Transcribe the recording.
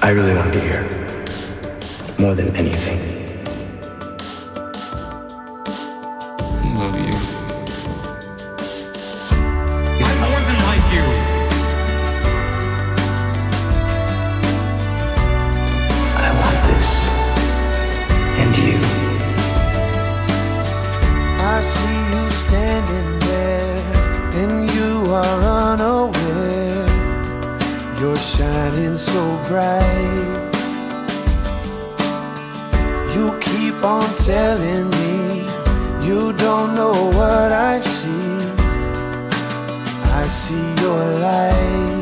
I really want to hear more than anything. Love you. I'm more than like you. I want this. And you. I see you standing there, and you are unaware. You're shining so bright. You keep on telling me you don't know what I see. I see your light.